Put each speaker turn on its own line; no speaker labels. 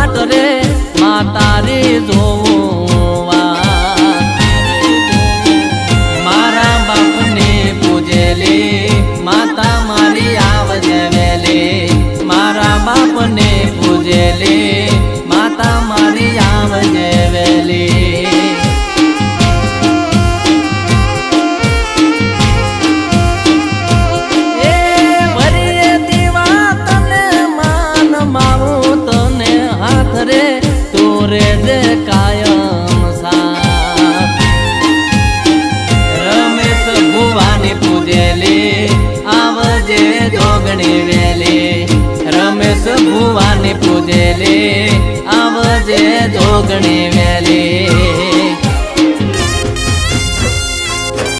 વાટ રે માતારી જોવા મારા બાપને પૂજેલી માતા મારી આવજે વેલી મારા બાપને પૂજેલી માતા મારી આવજે વેલી તોરે દે કાયમ સાથ રમેશ ભુવાની પૂજેલી આવજે જોગણી વેલી રમેશ ભુવાની પૂજેલી આવજે જોગણી